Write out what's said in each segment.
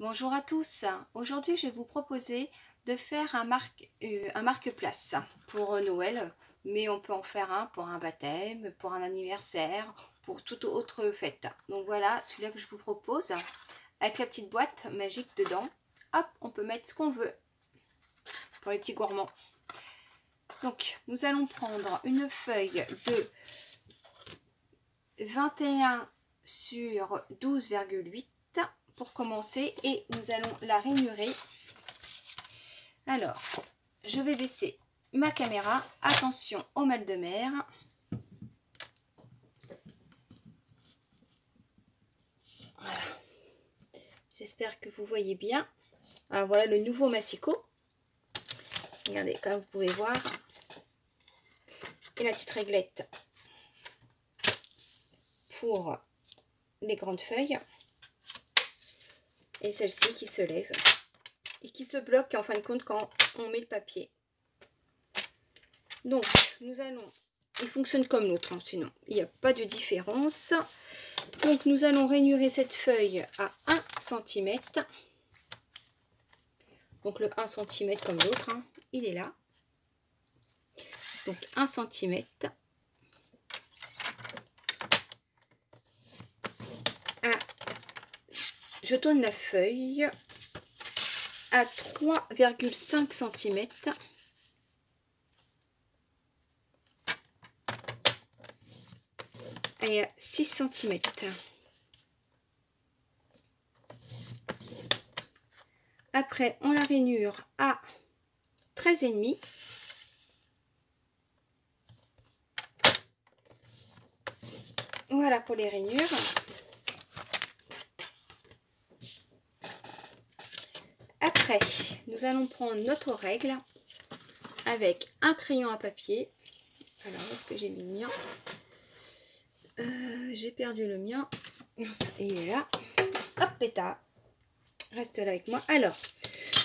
Bonjour à tous. Aujourd'hui, je vais vous proposer de faire un marque-place pour Noël, mais on peut en faire un pour un baptême, pour un anniversaire, pour toute autre fête. Donc voilà, celui-là que je vous propose, avec la petite boîte magique dedans. Hop, on peut mettre ce qu'on veut pour les petits gourmands. Donc, nous allons prendre une feuille de 21 sur 12,8 pour commencer et nous allons la rainurer. Alors, je vais baisser ma caméra. Attention au mal de mer. Voilà. J'espère que vous voyez bien. Alors voilà le nouveau massicot. Regardez, comme vous pouvez voir. Et la petite réglette pour les grandes feuilles. Et celle-ci qui se lève et qui se bloque en fin de compte quand on met le papier. Donc, nous allons... Il fonctionne comme l'autre, hein, sinon il n'y a pas de différence. Donc, nous allons rainurer cette feuille à 1 cm. Donc, le 1 cm comme l'autre, hein, il est là. Donc, 1 cm. Je tourne la feuille à 3,5 cm. Et à 6 cm. Après, on la rainure à 13,5. Voilà pour les rainures. Après, nous allons prendre notre règle avec un crayon à papier. Alors, où est-ce que j'ai mis le mien? J'ai perdu le mien. Il est là. Hop, pétard. Reste là avec moi. Alors,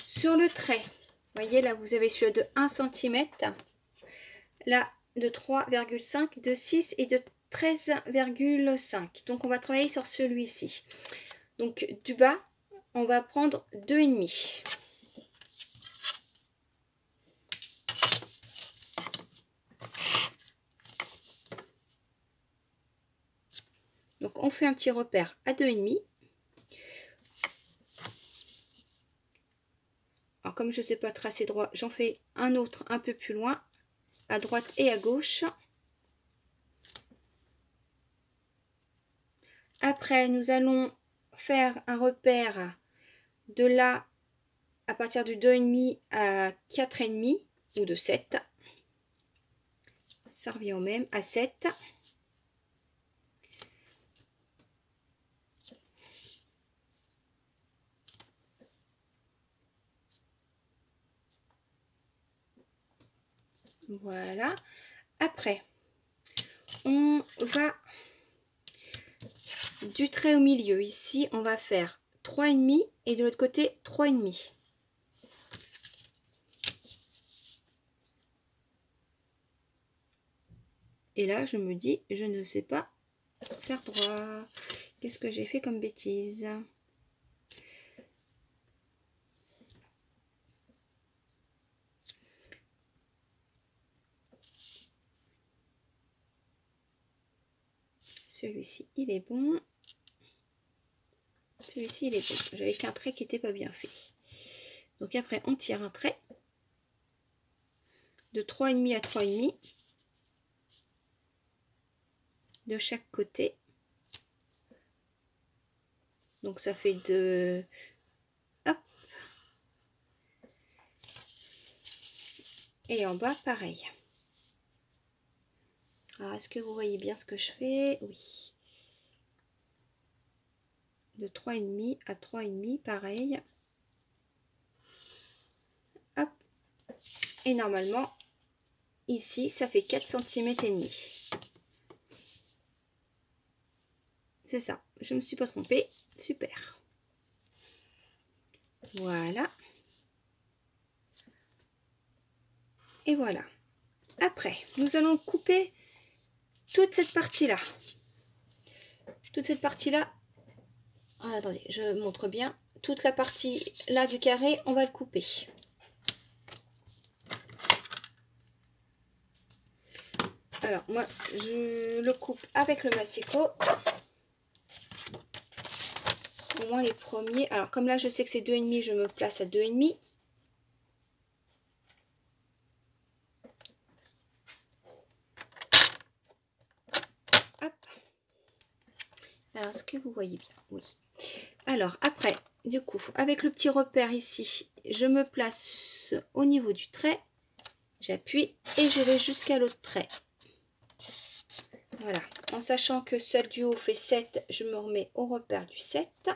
sur le trait, vous voyez là, vous avez celui de 1 cm. Là, de 3,5, de 6 et de 13,5. Donc, on va travailler sur celui-ci. Donc, du bas, on va prendre 2,5. Donc, on fait un petit repère à 2,5. Alors, comme je ne sais pas tracer droit, j'en fais un autre un peu plus loin, à droite et à gauche. Après, nous allons faire un repère de là, à partir du 2,5 à 4,5 ou de 7. Ça revient au même, à 7. Voilà. Après, on va du trait au milieu. Ici, on va faire 3,5 et de l'autre côté 3,5. Et là, je me dis, je ne sais pas faire droit. Qu'est-ce que j'ai fait comme bêtise? Celui-ci, il est bon. Celui-ci, il est bon. J'avais qu'un trait qui n'était pas bien fait. Donc après, on tire un trait de 3,5 à 3,5 de chaque côté. Donc ça fait de... Hop. Et en bas, pareil. Alors, est-ce que vous voyez bien ce que je fais? Oui. De 3,5 à 3,5, pareil. Hop. Et normalement, ici, ça fait 4 cm et demi. C'est ça. Je ne me suis pas trompée. Super. Voilà. Et voilà. Après, nous allons couper toute cette partie-là. Toute cette partie-là. Ah, attendez, je montre bien. toute la partie là du carré, on va le couper. Alors moi je le coupe avec le massicot. Au moins les premiers. Alors comme là je sais que c'est 2,5, je me place à 2,5. Hop. Alors est-ce que vous voyez bien? Oui. Alors après, du coup, avec le petit repère ici, je me place au niveau du trait. J'appuie et je vais jusqu'à l'autre trait. Voilà. En sachant que celle du haut fait 7, je me remets au repère du 7.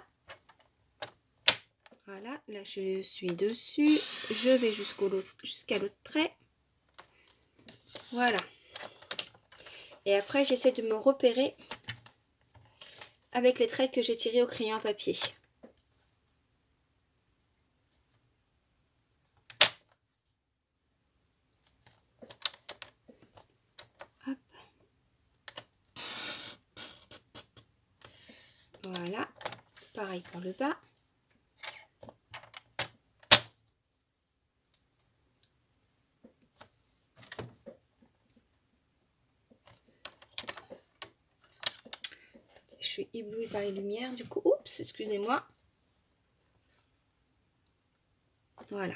Voilà, là je suis dessus. Je vais jusqu'à l'autre trait. Voilà. Et après, j'essaie de me repérer avec les traits que j'ai tirés au crayon à papier. Hop. Voilà. Pareil pour le bas. Je suis éblouie par les lumières, du coup, oups, excusez-moi. Voilà.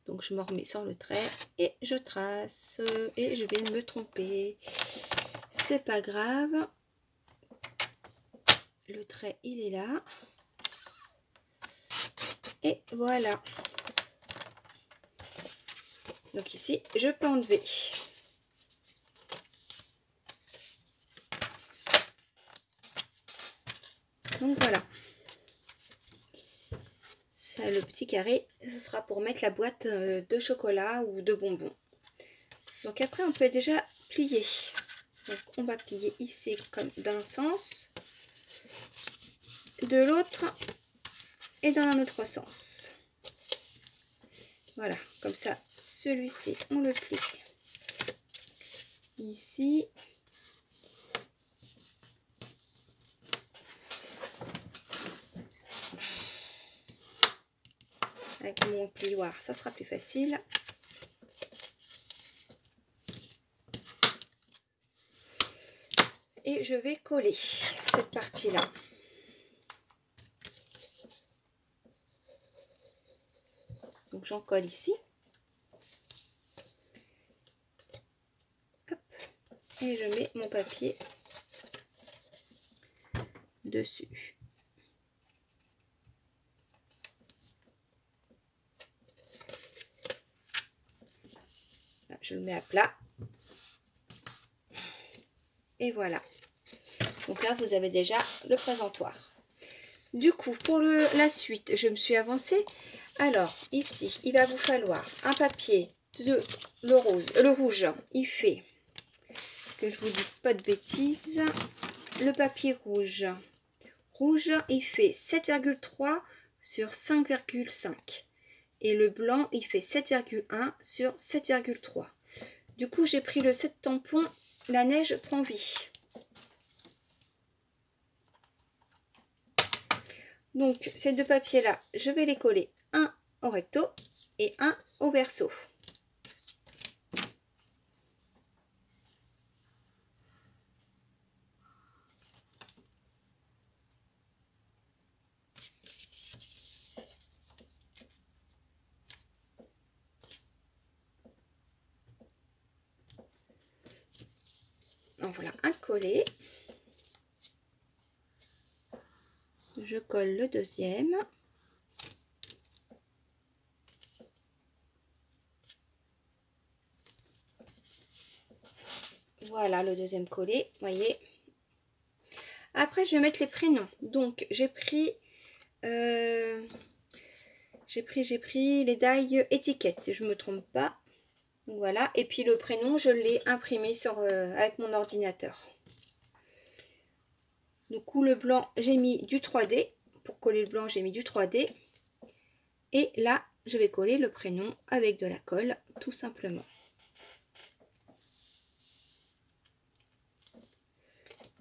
Donc je me remets sur le trait et je trace et je vais me tromper. C'est pas grave. Le trait, il est là. Et voilà. Donc ici, je peux enlever. Donc voilà. Ça, le petit carré, ce sera pour mettre la boîte de chocolat ou de bonbons. Donc après, on peut déjà plier. Donc on va plier ici comme d'un sens, de l'autre et dans un autre sens. Voilà, comme ça, celui-ci, on le plie ici. Avec mon plioir, ça sera plus facile. Et je vais coller cette partie-là. Donc j'en colle ici. Hop. Et je mets mon papier dessus. Là, je le mets à plat. Et voilà. Donc là, vous avez déjà le présentoir. Du coup, pour la suite, je me suis avancée. Alors, ici, il va vous falloir un papier de le rouge. Il fait, que je vous dis pas de bêtises, le papier rouge, il fait 7,3 sur 5,5. Et le blanc, il fait 7,1 sur 7,3. Du coup, j'ai pris le 7 tampon. La neige prend vie. Donc, ces deux papiers-là, je vais les coller un au recto et un au verso. Donc voilà, un collé. Je colle le deuxième. Voilà le deuxième collé, voyez. Après, je vais mettre les prénoms. Donc, j'ai pris les die étiquettes, si je ne me trompe pas. Donc, voilà. Et puis le prénom, je l'ai imprimé avec mon ordinateur. Du coup, le blanc, j'ai mis du 3D. Pour coller le blanc, j'ai mis du 3D. Et là, je vais coller le prénom avec de la colle, tout simplement.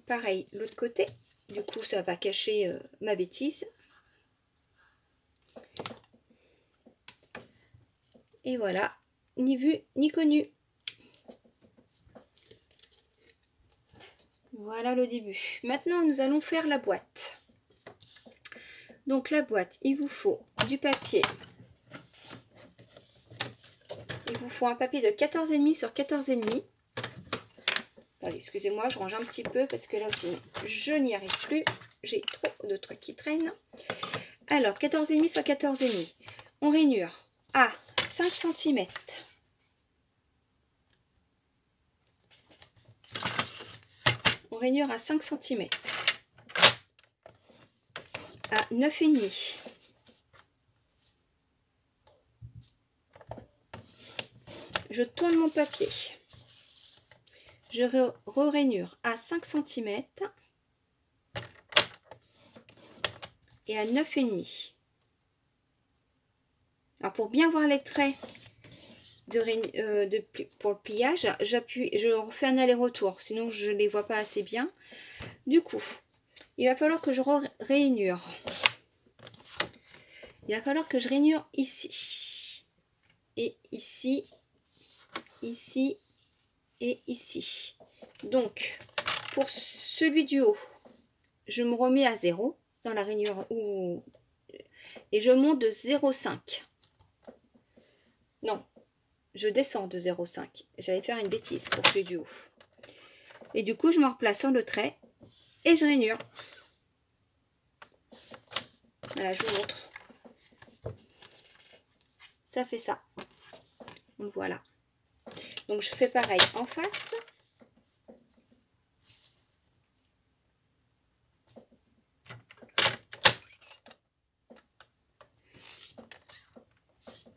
Pareil, l'autre côté. Du coup, ça va cacher ma bêtise. Et voilà, ni vu ni connu. Voilà le début. Maintenant, nous allons faire la boîte. Donc la boîte, il vous faut du papier. Il vous faut un papier de 14,5 sur 14,5. Attendez, excusez-moi, je range un petit peu parce que là aussi, je n'y arrive plus. J'ai trop de trucs qui traînent. Alors, 14,5 sur 14,5. On rainure à 5 cm. On rainure à 5 cm. À 9,5. Je tourne mon papier. Je re-rainure à 5 cm et à 9,5. Alors pour bien voir les traits pour le pliage, je refais un aller-retour, sinon je ne les vois pas assez bien. Du coup, il va falloir que je rainure. Il va falloir que je rainure ici. Et ici, ici et ici. Donc, pour celui du haut, je me remets à 0 dans la rainure et je monte de 0,5. Non, je descends de 0,5. J'allais faire une bêtise pour celui du haut. Et du coup, je me replace sur le trait et je rainure. Voilà, je vous montre. Ça fait ça. Donc voilà. Donc je fais pareil en face.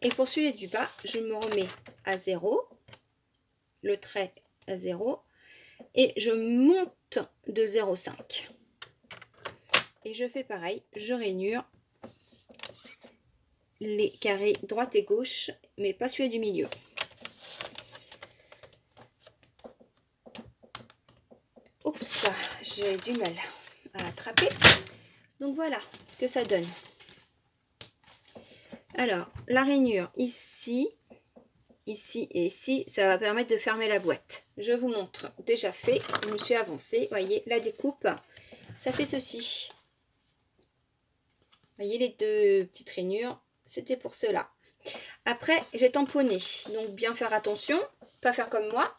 Et pour celui du bas, je me remets à 0, le trait à 0, et je monte de 0,5. Et je fais pareil, je rainure les carrés droite et gauche, mais pas celui du milieu. Oups, j'ai du mal à attraper. Donc voilà ce que ça donne. Alors, la rainure ici, ici et ici, ça va permettre de fermer la boîte. Je vous montre, déjà fait, je me suis avancée, voyez, la découpe, ça fait ceci. Voyez les deux petites rainures, c'était pour cela. Après, j'ai tamponné, donc bien faire attention, pas faire comme moi.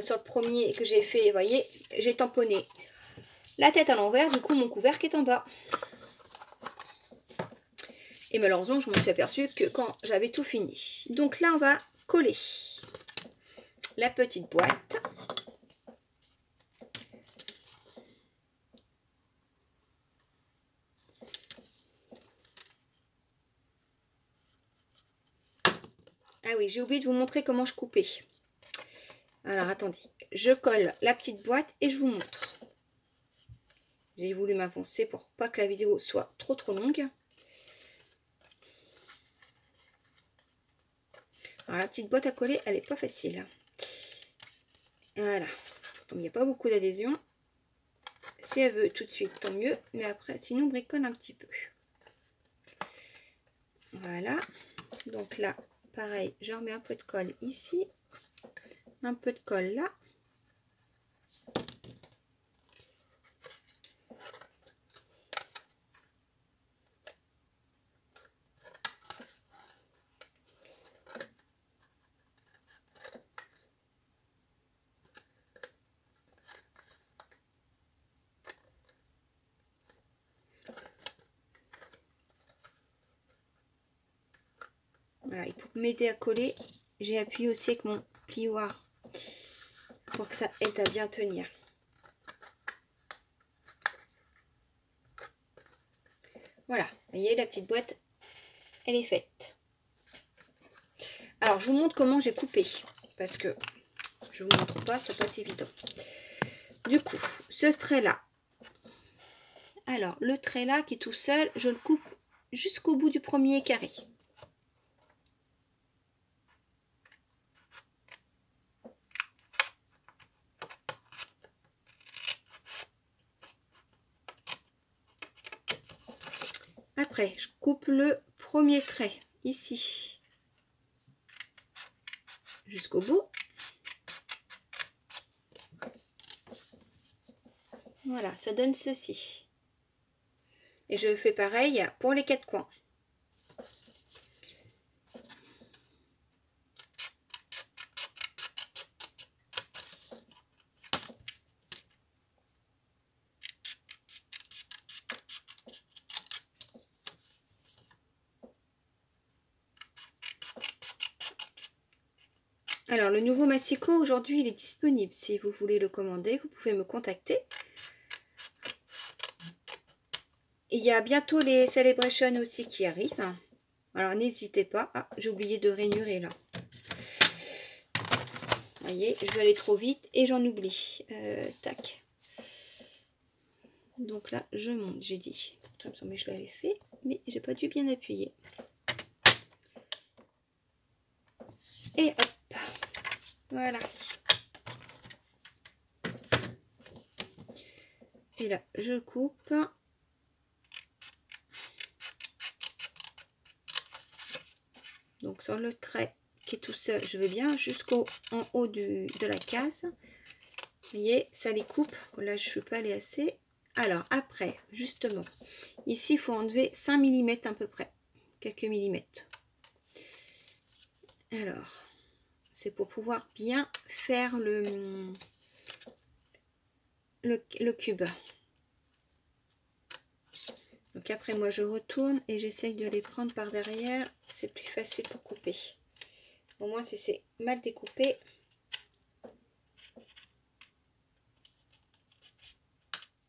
Sur le premier que j'ai fait, voyez, j'ai tamponné la tête à l'envers, du coup mon couvercle est en bas. Et malheureusement, je me suis aperçue que quand j'avais tout fini. Donc là, on va coller la petite boîte. Ah oui, j'ai oublié de vous montrer comment je coupais. Alors, attendez. Je colle la petite boîte et je vous montre. J'ai voulu m'avancer pour pas que la vidéo soit trop longue. Alors, la petite boîte à coller, elle n'est pas facile. Voilà. Comme il n'y a pas beaucoup d'adhésion, si elle veut tout de suite, tant mieux. Mais après, sinon, on bricole un petit peu. Voilà. Donc là, pareil, je remets un peu de colle ici. Un peu de colle là. Voilà, et pour m'aider à coller, j'ai appuyé aussi avec mon plioir pour que ça aide à bien tenir. Voilà, vous voyez, la petite boîte, elle est faite. Alors, je vous montre comment j'ai coupé, parce que je ne vous montre pas, ça peut être évident. Du coup, ce trait-là, alors, le trait-là qui est tout seul, je le coupe jusqu'au bout du premier carré. Après, je coupe le premier trait, ici. jusqu'au bout. Voilà, ça donne ceci. Et je fais pareil pour les 4 coins. Alors, le nouveau massicot, aujourd'hui, il est disponible. Si vous voulez le commander, vous pouvez me contacter. Il y a bientôt les Celebration aussi qui arrivent. Alors, n'hésitez pas. Ah, j'ai oublié de rainurer là. Vous voyez, je vais aller trop vite et j'en oublie. Tac. Donc là, je monte, j'ai dit. Mais je l'avais fait, mais j'ai pas dû bien appuyer. Et hop. Voilà. Et là, je coupe. Donc sur le trait qui est tout seul, je vais bien jusqu'en haut de la case. Vous voyez, ça les coupe. Là, je ne suis pas allée assez. Alors, après, justement, ici, il faut enlever 5 mm à peu près. Quelques millimètres. Alors, c'est pour pouvoir bien faire le cube. Donc après, moi, je retourne et j'essaye de les prendre par derrière. C'est plus facile pour couper. Au moins, si c'est mal découpé,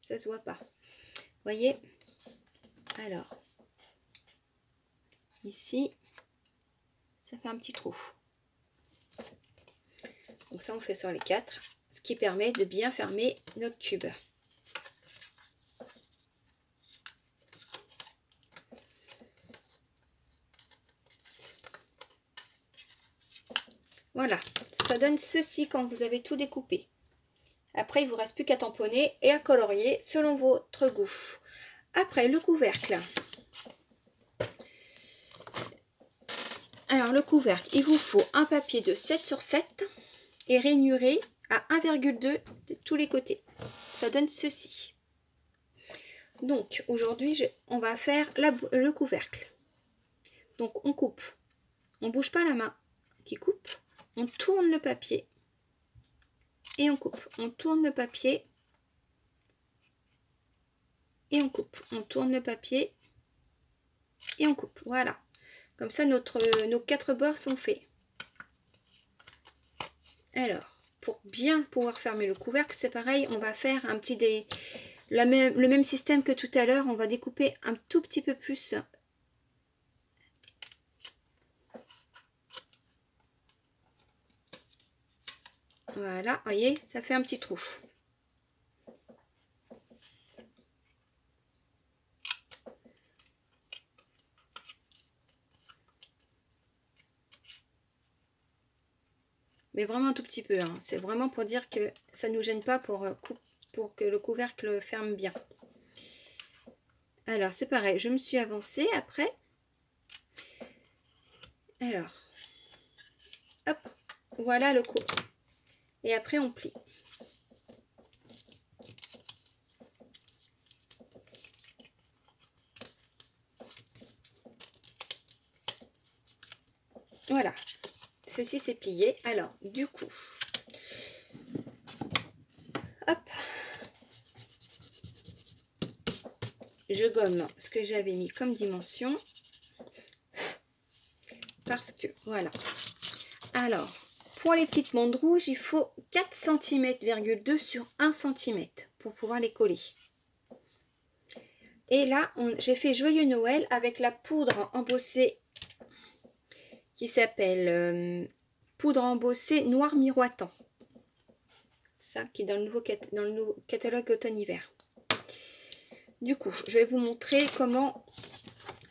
ça se voit pas. Vous voyez? Alors, ici, ça fait un petit trou. Donc ça, on fait sur les 4, ce qui permet de bien fermer notre tube. Voilà, ça donne ceci quand vous avez tout découpé. Après, il ne vous reste plus qu'à tamponner et à colorier selon votre goût. Après, le couvercle. Alors, le couvercle, il vous faut un papier de 7 sur 7 et rainuré à 1,2 de tous les côtés. Ça donne ceci. Donc, aujourd'hui, on va faire le couvercle. Donc, on coupe. On ne bouge pas la main qui coupe. On tourne le papier et on coupe. On tourne le papier et on coupe. On tourne le papier et on coupe. Voilà. Comme ça, nos 4 bords sont faits. Alors, pour bien pouvoir fermer le couvercle, c'est pareil. On va faire un petit le même système que tout à l'heure. On va découper un tout petit peu plus. Voilà, voyez, ça fait un petit trou. Mais vraiment un tout petit peu. Hein. C'est vraiment pour dire que ça ne nous gêne pas pour que le couvercle ferme bien. Alors, c'est pareil. Je me suis avancée après. Alors, hop, voilà le coup. Et après, on plie. Voilà. Ceci, c'est plié. Alors, du coup, hop, je gomme ce que j'avais mis comme dimension. Parce que, voilà. Alors, pour les petites bandes rouges, il faut 4 cm,2 sur 1 cm pour pouvoir les coller. Et là, j'ai fait Joyeux Noël avec la poudre embossée qui s'appelle poudre embossée noir miroitant. Ça qui est dans le nouveau catalogue automne-hiver. Du coup, je vais vous montrer comment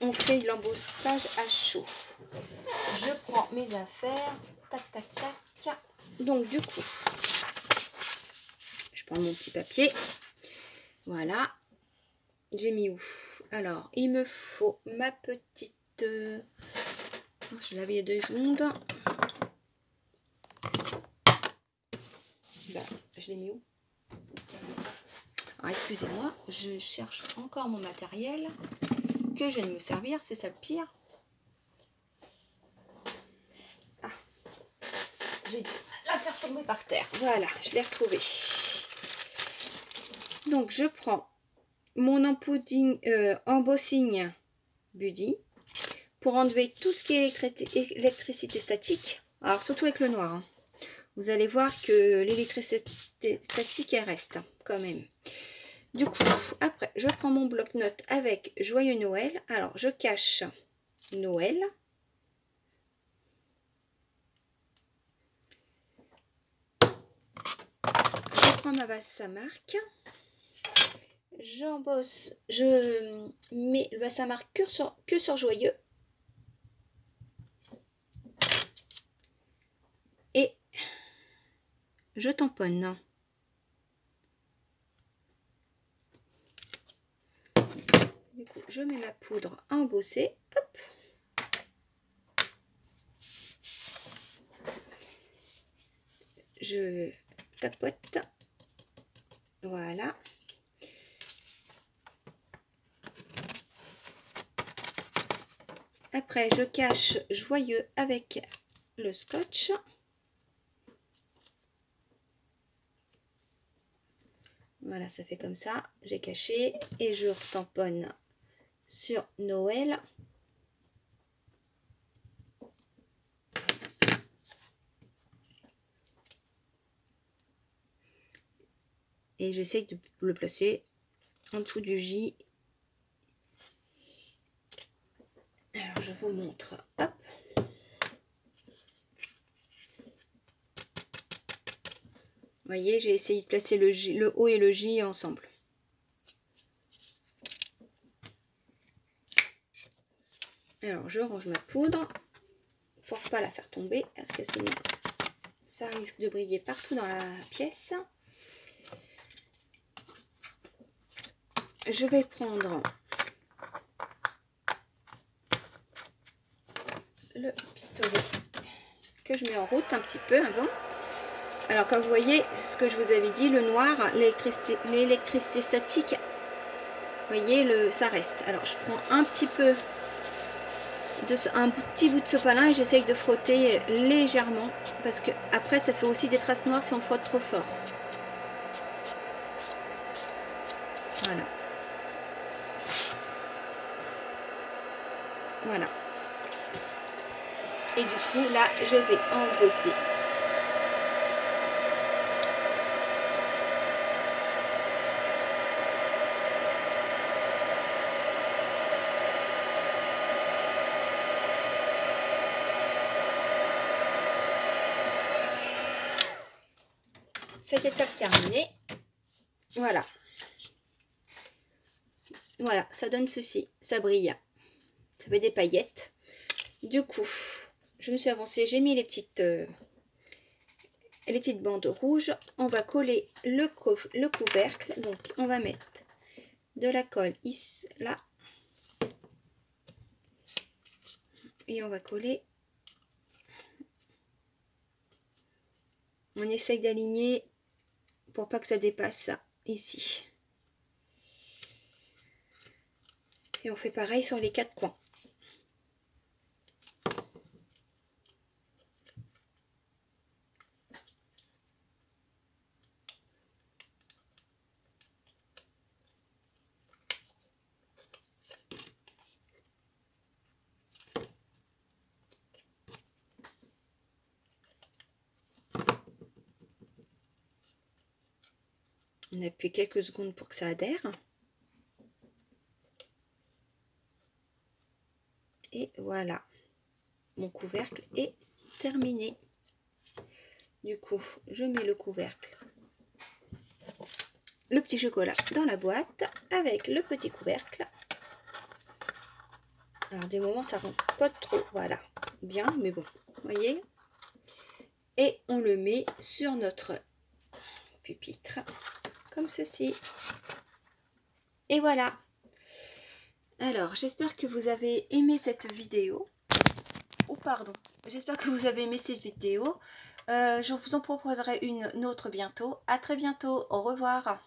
on fait l'embossage à chaud. Je prends mes affaires. Tac, tac, tac. Donc, du coup, je prends mon petit papier. Voilà. J'ai mis où? Alors, il me faut ma petite... je l'avais il y a 2 secondes. je l'ai mis où? Alors, excusez-moi, je cherche encore mon matériel que je viens de me servir, c'est ça le pire. Ah, j'ai dû la faire tomber par terre. Voilà, je l'ai retrouvée. Donc, je prends mon embossing Buddy pour enlever tout ce qui est électricité statique. Alors, surtout avec le noir. Hein. Vous allez voir que l'électricité statique, elle reste quand même. Du coup, après, je prends mon bloc-notes avec Joyeux Noël. Alors, je cache Noël. Je prends ma base Samark. J'embosse, je mets le base Samark que sur Joyeux. Et je tamponne. Du coup, je mets ma poudre à embosser. Hop. Je tapote. Voilà. Après, je cache Joyeux avec le scotch. Voilà, ça fait comme ça. J'ai caché et je retamponne sur Noël. Et j'essaye de le placer en dessous du J. Alors, je vous montre. Hop. Vous voyez, j'ai essayé de placer le O et le J ensemble. Alors, je range ma poudre pour ne pas la faire tomber, parce que sinon, ça risque de briller partout dans la pièce. Je vais prendre le pistolet que je mets en route un petit peu avant. Alors, comme vous voyez, ce que je vous avais dit, le noir, l'électricité statique, vous voyez, ça reste. Alors, je prends un petit peu, un petit bout de sopalin et j'essaye de frotter légèrement, parce que après, ça fait aussi des traces noires si on frotte trop fort. Voilà. Voilà. Et du coup, là, je vais embosser. Cette étape terminée. Voilà. Voilà, ça donne ceci. Ça brille. Ça fait des paillettes. Du coup, je me suis avancée. J'ai mis les petites bandes rouges. On va coller le couvercle. Donc, on va mettre de la colle ici, là. Et on va coller. On essaye d'aligner pour pas que ça dépasse ici. Et on fait pareil sur les 4 coins. On appuie quelques secondes pour que ça adhère. Et voilà, mon couvercle est terminé. Du coup, je mets le couvercle, le petit chocolat dans la boîte avec le petit couvercle. Alors, des moments, ça rentre pas trop. Voilà, bien, mais bon, vous voyez. Et on le met sur notre pupitre, comme ceci. Et voilà. Alors, j'espère que vous avez aimé cette vidéo. Oh, pardon. J'espère que vous avez aimé cette vidéo. Je vous en proposerai une autre bientôt. À très bientôt. Au revoir.